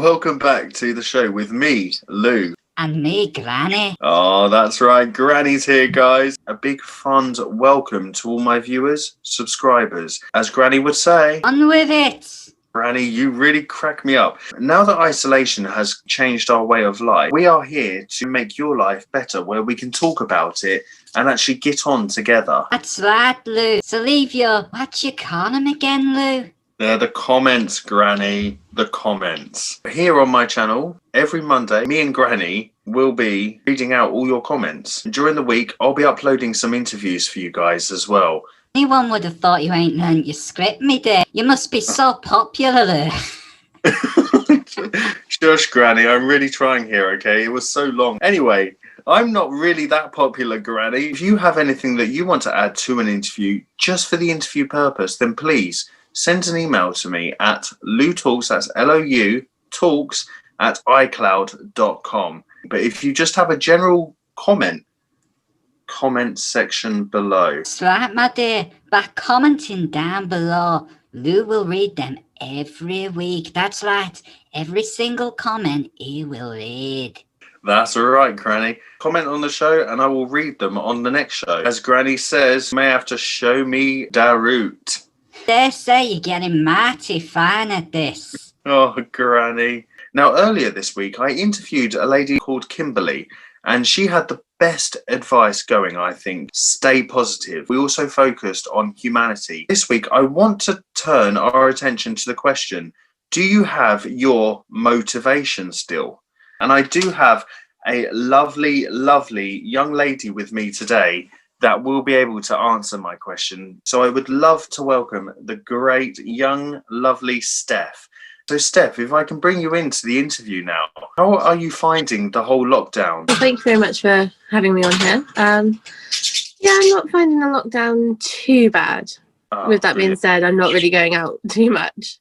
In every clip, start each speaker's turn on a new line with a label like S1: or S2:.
S1: welcome back to the show with me, Lou.
S2: And me, Granny.
S1: Oh, that's right, Granny's here, guys. A big fond welcome to all my viewers, subscribers. As Granny would say,
S2: on with it.
S1: Granny, you really crack me up. Now that isolation has changed our way of life, we are here to make your life better, where we can talk about it and actually get on together.
S2: That's right, Lou. So what you call them again, Lou?
S1: They're the comments, Granny. The comments. Here on my channel, every Monday, me and Granny will be reading out all your comments. During the week, I'll be uploading some interviews for you guys as well.
S2: Anyone would have thought you ain't learned your script, me dear. You must be so popular, Lou.
S1: Shush, Granny. I'm really trying here, okay? It was so long. Anyway, I'm not really that popular, Granny. If you have anything that you want to add to an interview, just for the interview purpose, then please send an email to me at loutalks, that's L-O-U, talks at iCloud.com. But if you just have a general comment section below.
S2: That's right, my dear. By commenting down below, Lou will read them every week. That's right. Every single comment he will read.
S1: That's all right, Granny. Comment on the show and I will read them on the next show. As Granny says, you may have to show me da route.
S2: They say you're getting mighty fine at this.
S1: Oh, Granny. Now, earlier this week, I interviewed a lady called Kimberly, and she had the best advice going, I think. Stay positive. We also focused on humanity. This week, I want to turn our attention to the question, do you have your motivation still? And I do have a lovely, lovely young lady with me today that will be able to answer my question. So I would love to welcome the great, young, lovely Steph. So Steph, if I can bring you into the interview now, how are you finding the whole lockdown?
S3: Well, thank you very much for having me on here. Yeah, I'm not finding the lockdown too bad. With that being said, I'm not really going out too much.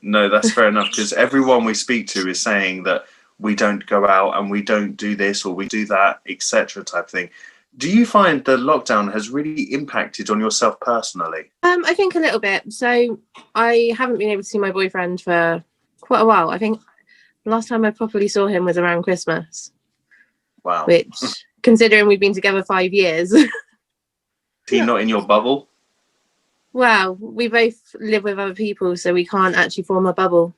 S1: No, that's fair enough, because everyone we speak to is saying that we don't go out and we don't do this or we do that, etc. type thing. Do you find the lockdown has really impacted on yourself personally?
S3: I think a little bit. So I haven't been able to see my boyfriend for quite a while. I think the last time I properly saw him was around Christmas.
S1: Wow.
S3: Which, considering we've been together 5 years.
S1: Is he not in your bubble?
S3: Well, we both live with other people, so we can't actually form a bubble.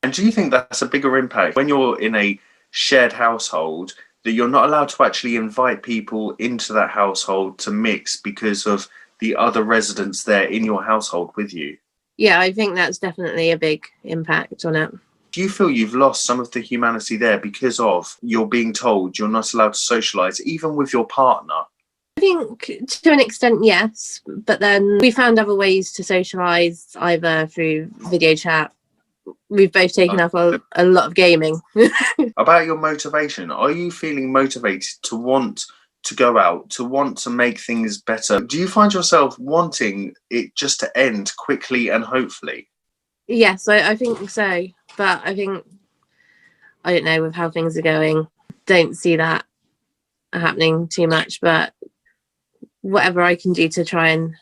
S1: And do you think that's a bigger impact when you're in a shared household, that you're not allowed to actually invite people into that household to mix because of the other residents there in your household with you?
S3: Yeah, I think that's definitely a big impact on it.
S1: Do you feel you've lost some of the humanity there because of you're being told you're not allowed to socialise, even with your partner?
S3: I think to an extent, yes. But then we found other ways to socialise, either through video chat. We've both taken up a lot of gaming.
S1: About your motivation, are you feeling motivated to want to go out, to want to make things better? Do you find yourself wanting it just to end quickly and hopefully?
S3: Yes, I think so. But I think, I don't know, with how things are going, don't see that happening too much. But whatever I can do to try and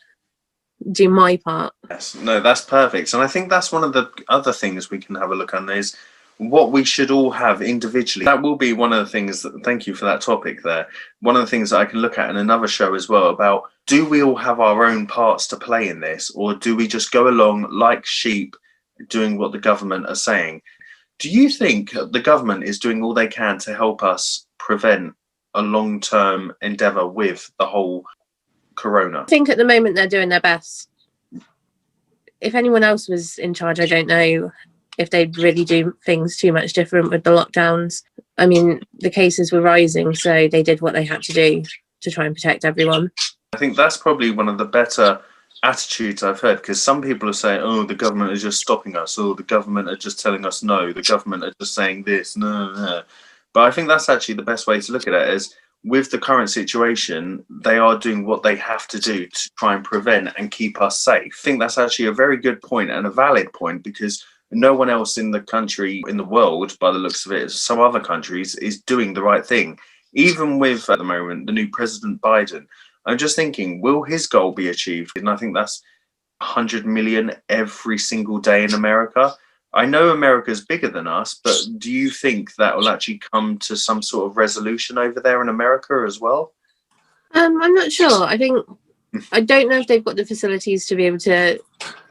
S3: do my part.
S1: Yes, no, that's perfect. And I think that's one of the other things we can have a look on is what we should all have individually. That will be one of the things that, thank you for that topic there. One of the things that I can look at in another show as well about, do we all have our own parts to play in this, or do we just go along like sheep doing what the government are saying? Do you think the government is doing all they can to help us prevent a long-term endeavour with the whole corona?
S3: I think at the moment they're doing their best. If anyone else was in charge, I don't know if they'd really do things too much different with the lockdowns. I mean, the cases were rising, so they did what they had to do to try and protect everyone.
S1: I think that's probably one of the better attitudes I've heard, because some people are saying, oh, the government is just stopping us, or the government are just telling us no, the government are just saying this, no. But I think that's actually the best way to look at it, is with the current situation, they are doing what they have to do to try and prevent and keep us safe. I think that's actually a very good point and a valid point, because no one else in the country, in the world, by the looks of it, some other countries, is doing the right thing. Even with, at the moment, the new President Biden, I'm just thinking, will his goal be achieved? And I think that's 100 million every single day in America. I know America's bigger than us, but do you think that will actually come to some sort of resolution over there in America as well?
S3: I'm not sure. I don't know if they've got the facilities to be able to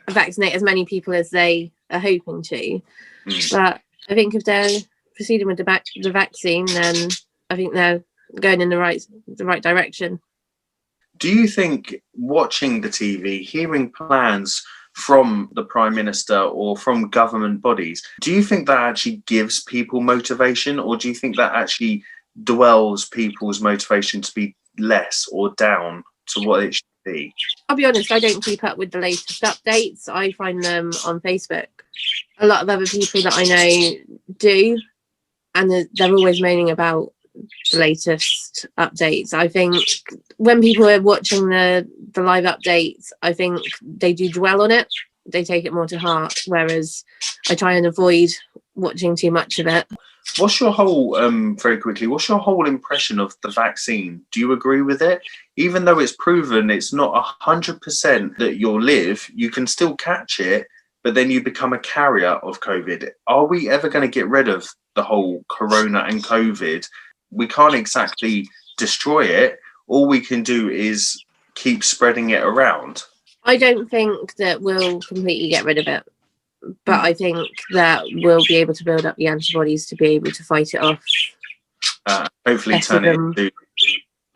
S3: vaccinate as many people as they are hoping to. But I think if they're proceeding with the vaccine, then I think they're going in the right direction.
S1: Do you think watching the TV, hearing plans from the Prime Minister or from government bodies, do you think that actually gives people motivation, or do you think that actually dwells people's motivation to be less or down to what it should be?
S3: I'll be honest, I don't keep up with the latest updates. I find them on Facebook. A lot of other people that I know do, and they're always moaning about the latest updates. I think when people are watching the live updates, I think they do dwell on it. They take it more to heart, whereas I try and avoid watching too much of it.
S1: What's your whole, very quickly, what's your whole impression of the vaccine? Do you agree with it? Even though it's proven it's not 100% that you'll live, you can still catch it, but then you become a carrier of COVID. Are we ever going to get rid of the whole corona and COVID? We can't exactly destroy it. All we can do is keep spreading it around.
S3: I don't think that we'll completely get rid of it, but I think that we'll be able to build up the antibodies to be able to fight it off.
S1: Hopefully turn it into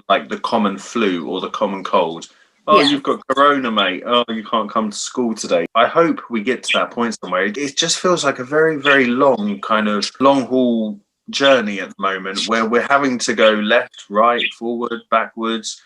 S1: like the common flu or the common cold. Oh,
S3: Yeah.
S1: You've got corona, mate. Oh, you can't come to school today. I hope we get to that point somewhere. It just feels like a very, very long haul journey at the moment, where we're having to go left, right, forward, backwards,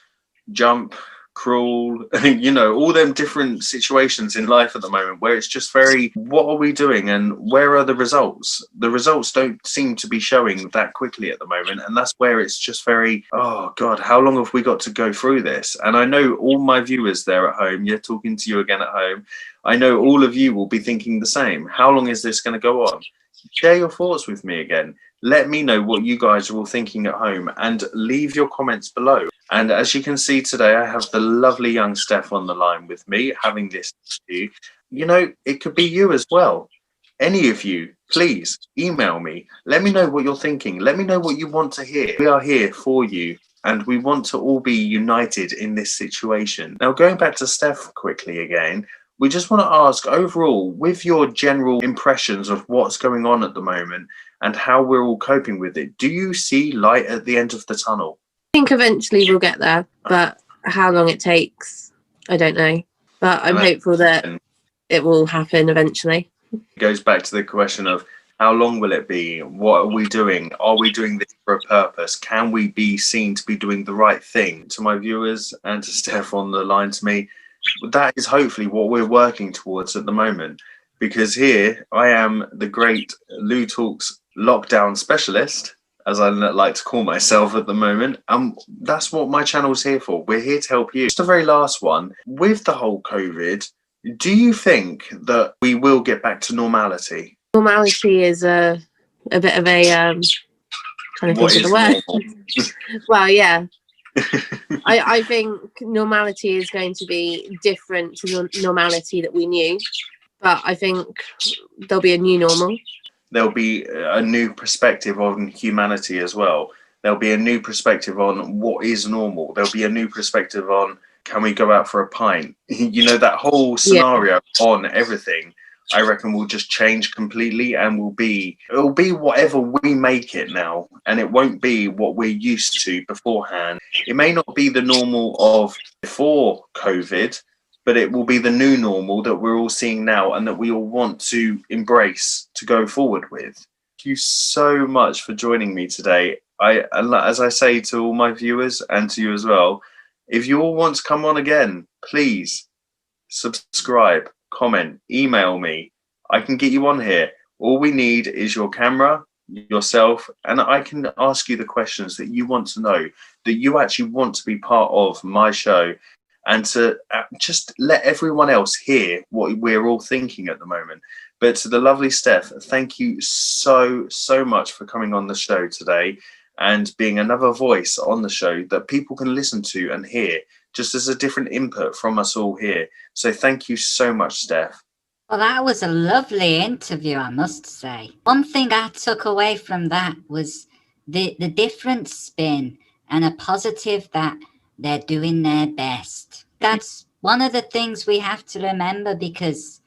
S1: jump, crawl, all them different situations in life at the moment, where it's just very, what are we doing and where are the results? The results don't seem to be showing that quickly at the moment, and that's where it's just very, oh God, how long have we got to go through this? And I know all my viewers there at home, you're talking to you again at home, I know all of you will be thinking the same. How long is this going to go on? Share your thoughts with me again. Let me know what you guys are all thinking at home, and leave your comments below. And as you can see today, I have the lovely young Steph on the line with me, having this interview. It could be you as well. Any of you, please email me. Let me know what you're thinking. Let me know what you want to hear. We are here for you, and we want to all be united in this situation. Now, going back to Steph quickly again, we just want to ask, overall, with your general impressions of what's going on at the moment and how we're all coping with it, do you see light at the end of the tunnel?
S3: I think eventually we'll get there, but how long it takes, I don't know. But I'm hopeful that it will happen eventually.
S1: It goes back to the question of how long will it be? What are we doing? Are we doing this for a purpose? Can we be seen to be doing the right thing? To my viewers and to Steph on the line to me, that is hopefully what we're working towards at the moment, because here I am, the great Lou Talks lockdown specialist, as I like to call myself at the moment. That's what my channel's here for. We're here to help you. Just the very last one, with the whole COVID, do you think that we will get back to normality?
S3: Normality is a bit of a trying to think of the word. Well, yeah. I think normality is going to be different to the normality that we knew, but I think there'll be a new normal.
S1: There'll be a new perspective on humanity as well. There'll be a new perspective on what is normal. There'll be a new perspective on, can we go out for a pint? That whole scenario on everything, I reckon will just change completely, and it'll be whatever we make it now, and it won't be what we're used to beforehand. It may not be the normal of before COVID, but it will be the new normal that we're all seeing now and that we all want to embrace to go forward with. Thank you so much for joining me today. As I say to all my viewers and to you as well, if you all want to come on again, please subscribe, comment, email me. I can get you on here. All we need is your camera, yourself, and I can ask you the questions that you want to know, that you actually want to be part of my show, and to just let everyone else hear what we're all thinking at the moment. But to the lovely Steph, thank you so much for coming on the show today and being another voice on the show that people can listen to and hear, just as a different input from us all here. So thank you so much, Steph.
S2: Well, that was a lovely interview, I must say. One thing I took away from that was the different spin and a positive that they're doing their best. That's one of the things we have to remember, because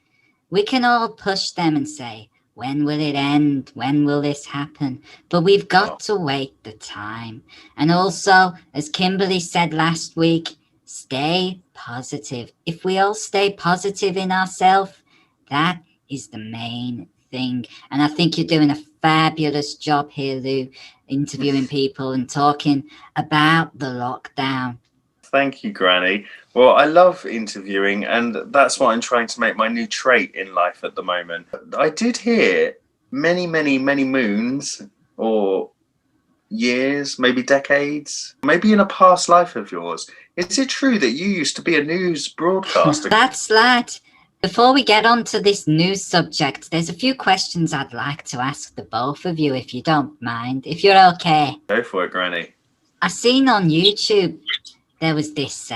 S2: we can all push them and say, when will it end? When will this happen? But we've got to wait the time. And also, as Kimberly said last week, stay positive. If we all stay positive in ourselves, that is the main thing. And I think you're doing a fabulous job here, Lou, interviewing people and talking about the lockdown.
S1: Thank you, Granny. Well, I love interviewing, and that's what I'm trying to make my new trait in life at the moment. I did hear many, many, many moons or years, maybe decades, maybe in a past life of yours. Is it true that you used to be a news broadcaster?
S2: That's right. Before we get on to this news subject, there's a few questions I'd like to ask the both of you, if you don't mind, if you're okay.
S1: Go for it, Granny.
S2: I seen on YouTube there was this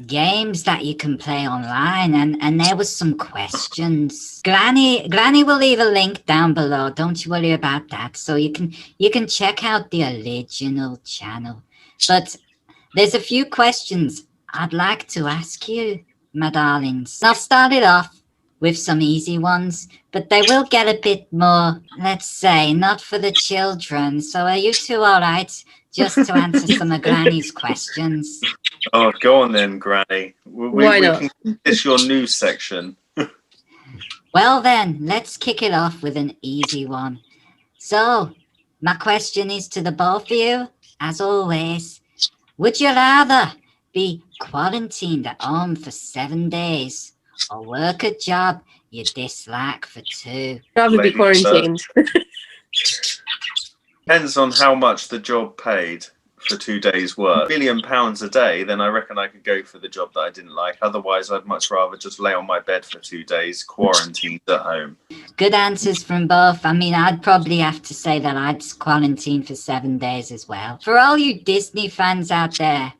S2: games that you can play online, and there was some questions. Granny will leave a link down below. Don't you worry about that. So you can check out the original channel. But there's a few questions I'd like to ask you, my darlings. I'll start it off with some easy ones, but they will get a bit more, let's say, not for the children. So are you two all right just to answer some of Granny's questions?
S1: Oh, go on then, Granny.
S3: Why not?
S1: It's your news section.
S2: Well then, let's kick it off with an easy one. So, my question is to the both of you, as always. Would you rather be quarantined at home for 7 days or work a job you dislike for 2?
S3: Rather be
S1: Ladies
S3: quarantined.
S1: Depends on how much the job paid for 2 days' work. £1 million a day, then I reckon I could go for the job that I didn't like. Otherwise, I'd much rather just lay on my bed for 2 days, quarantined at home.
S2: Good answers from both. I mean, I'd probably have to say that I'd quarantine for 7 days as well. For all you Disney fans out there,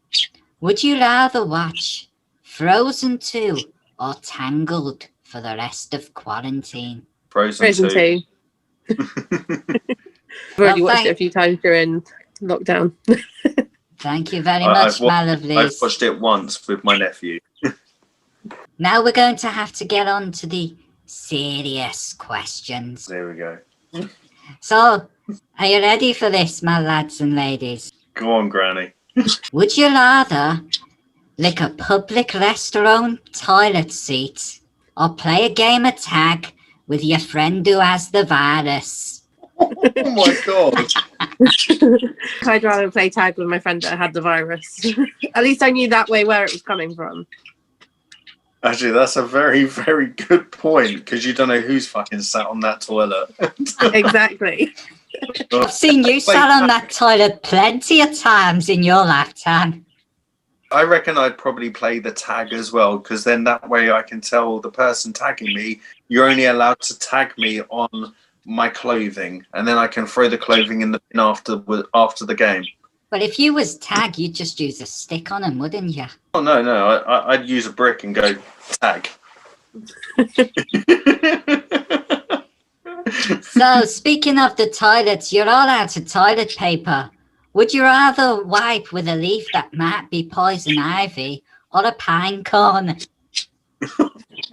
S2: would you rather watch Frozen 2 or Tangled for the rest of quarantine?
S1: Frozen 2.
S3: I've already watched it a few times during lockdown.
S2: Thank you very much, my lovelies.
S1: I've watched it once with my nephew.
S2: Now we're going to have to get on to the serious questions.
S1: There we go.
S2: So, are you ready for this, my lads and ladies?
S1: Go on, Granny.
S2: Would you rather lick a public restaurant toilet seat or play a game of tag with your friend who has the virus?
S1: Oh my God.
S3: I'd rather play tag with my friend that had the virus. At least I knew that way where it was coming from.
S1: Actually, that's a very, very good point, because you don't know who's fucking sat on that toilet.
S3: Exactly.
S2: I've seen you sat on that toilet plenty of times in your lifetime.
S1: I reckon I'd probably play the tag as well, because then that way I can tell the person tagging me, you're only allowed to tag me on my clothing, and then I can throw the clothing in the bin after the game.
S2: But if you was tag, you'd just use a stick on him, wouldn't you?
S1: Oh no, I'd use a brick and go tag.
S2: So, speaking of the toilets, you're all out of toilet paper. Would you rather wipe with a leaf that might be poison ivy or a pine cone?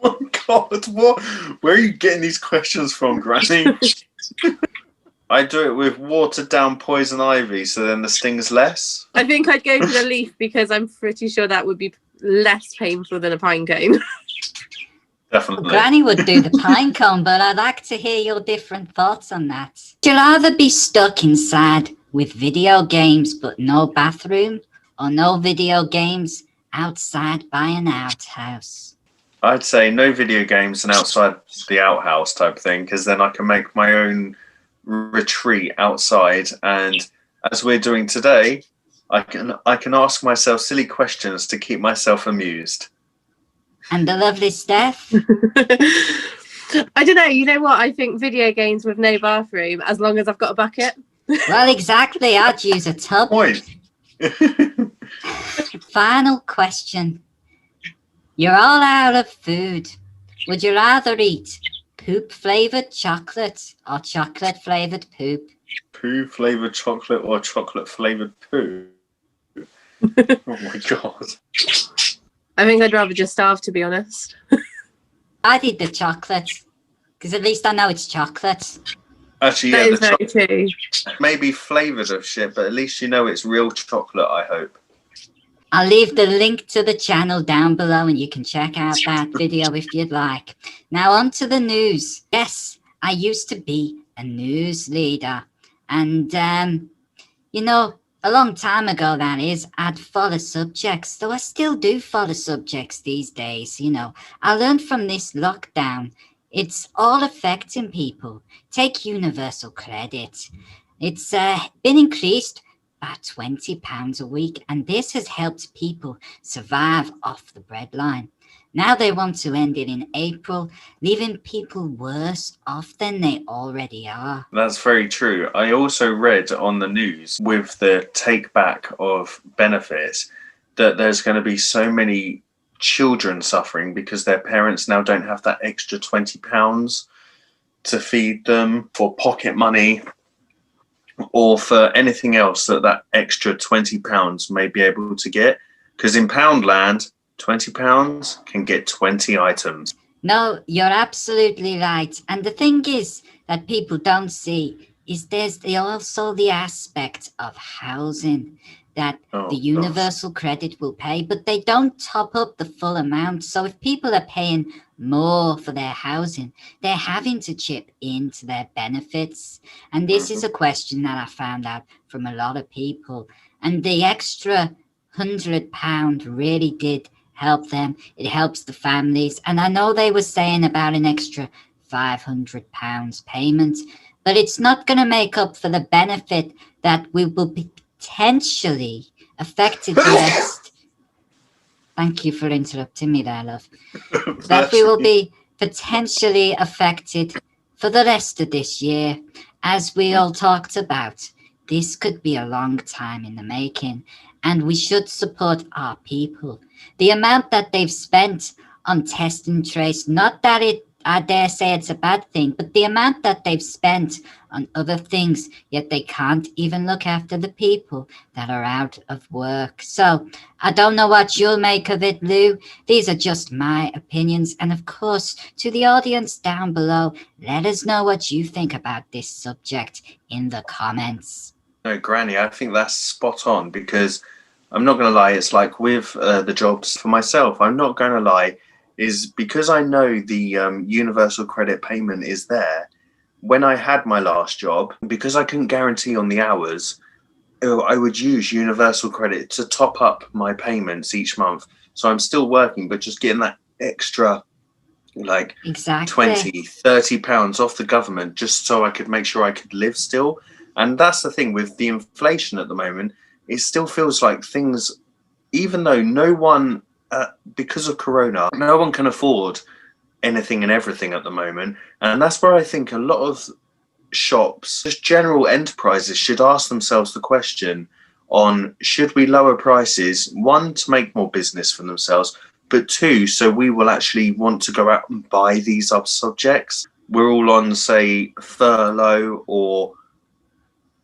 S1: Oh God, what? Where are you getting these questions from, Granny? I do it with watered down poison ivy, so then the sting's less.
S3: I think I'd go for the leaf because I'm pretty sure that would be less painful than a pine cone.
S1: Definitely.
S2: Well, Granny would do the pine cone, but I'd like to hear your different thoughts on that. Would you rather be stuck inside with video games but no bathroom, or no video games outside by an outhouse?
S1: I'd say no video games and outside the outhouse type thing, because then I can make my own retreat outside, and as we're doing today, I can ask myself silly questions to keep myself amused.
S2: And the lovely Steph?
S3: I don't know, you know what? I think video games with no bathroom, as long as I've got a bucket.
S2: Well, exactly. I'd use a tub.
S1: Point.
S2: Final question. You're all out of food. Would you rather eat poop flavoured chocolate or chocolate flavoured poop?
S1: Poo flavored chocolate or chocolate flavored poo? Oh my god.
S3: I think I'd rather just starve, to be honest.
S2: I did the chocolate because at least I know it's chocolate.
S1: Actually,
S3: That
S1: yeah,
S3: is very true.
S1: may be flavored of shit, but at least you know it's real chocolate, I hope.
S2: I'll leave the link to the channel down below and you can check out that video if you'd like. Now on to the news. Yes, I used to be a news leader. And, you know, a long time ago, that is, I'd follow subjects. Though I still do follow subjects these days, you know. I learned from this lockdown. It's all affecting people. Take universal credit. It's been increased by £20 a week, and this has helped people survive off the breadline. Now they want to end it in April, leaving people worse off than they already are.
S1: That's very true. I also read on the news with the take back of benefits that there's going to be so many children suffering because their parents now don't have that extra £20 to feed them for pocket money or for anything else that extra £20 may be able to get. Because in Poundland, £20 can get 20 items.
S2: No, you're absolutely right. And the thing is that people don't see is there's also the aspect of housing that the universal credit will pay, but they don't top up the full amount. So if people are paying more for their housing, they're having to chip into their benefits. And this is a question that I found out from a lot of people. And the extra £100 really did help them. It helps the families. And I know they were saying about an extra £500 payment, but it's not going to make up for the benefit that we will be potentially affected the rest. Thank you for interrupting me there, love. That we will be potentially affected for the rest of this year. As we all talked about, this could be a long time in the making, and we should support our people. The amount that they've spent on test and trace, not that I dare say it's a bad thing, but the amount that they've spent on other things, yet they can't even look after the people that are out of work. So I don't know what you'll make of it, Lou. These are just my opinions. And of course, to the audience down below, let us know what you think about this subject in the comments.
S1: No, Granny, I think that's spot on, because I'm not going to lie, it's like with the jobs for myself, I'm not going to lie, is because I know the universal credit payment is there. When I had my last job, because I couldn't guarantee on the hours, I would use universal credit to top up my payments each month. So I'm still working, but just getting that extra like
S2: exactly
S1: 20, 30 pounds off the government just so I could make sure I could live still. And that's the thing with the inflation at the moment, it still feels like things, even though no one, because of Corona, no one can afford anything and everything at the moment. And that's where I think a lot of shops, just general enterprises, should ask themselves the question on, should we lower prices, one, to make more business for themselves, but two, so we will actually want to go out and buy these other subjects. We're all on, say, furlough or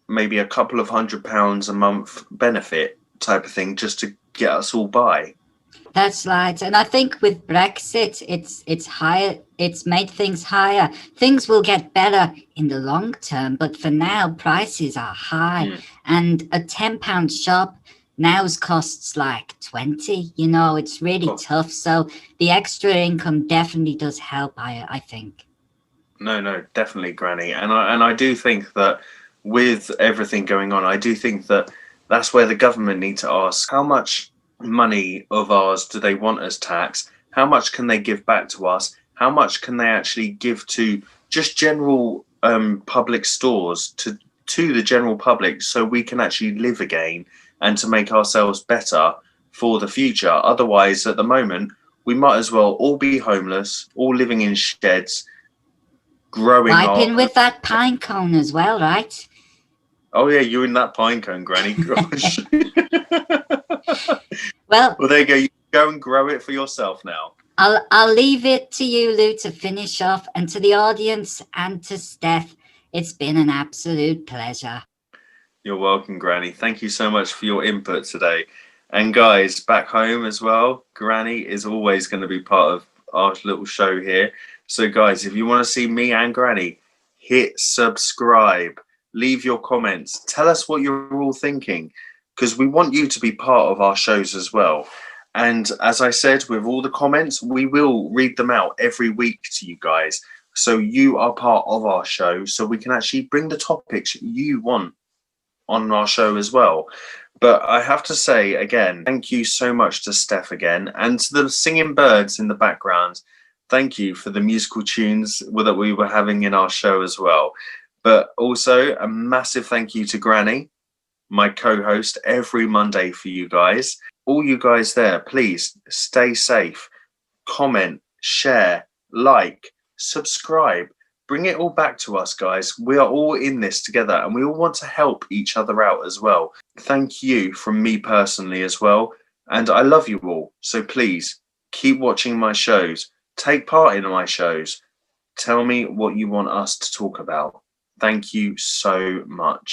S1: maybe a couple of £100 a month benefit type of thing just to get us all by.
S2: That's right. And I think with Brexit, it's higher. It's made things higher. Things will get better in the long term, but for now, prices are high. And a £10 shop now's costs like 20. You know, it's really tough. So the extra income definitely does help, I think.
S1: No, definitely, Granny. And I do think that with everything going on, I do think that that's where the government need to ask, how much money of ours do they want as tax? How much can they give back to us? How much can they actually give to just general public stores, to the general public, so we can actually live again and to make ourselves better for the future? Otherwise, at the moment, we might as well all be homeless, all living in sheds, growing
S2: Wiping with that pine cone as well, right?
S1: Oh yeah, you're in that pine cone, Granny. Gosh.
S2: Well,
S1: Well, there you go. You go and grow it for yourself now.
S2: I'll leave it to you, Lou, to finish off, and to the audience and to Steph. It's been an absolute pleasure.
S1: You're welcome, Granny. Thank you so much for your input today. And guys, back home as well, Granny is always going to be part of our little show here. So guys, if you want to see me and Granny, hit subscribe, leave your comments, tell us what you're all thinking, because we want you to be part of our shows as well. And as I said, with all the comments, we will read them out every week to you guys. So you are part of our show, so we can actually bring the topics you want on our show as well. But I have to say again, thank you so much to Steph again, and to the singing birds in the background. Thank you for the musical tunes that we were having in our show as well. But also a massive thank you to Granny, my co-host every Monday for you guys. All you guys there, please stay safe, comment, share, like, subscribe. Bring it all back to us, guys. We are all in this together, and we all want to help each other out as well. Thank you from me personally as well. And I love you all. So please keep watching my shows. Take part in my shows. Tell me what you want us to talk about. Thank you so much.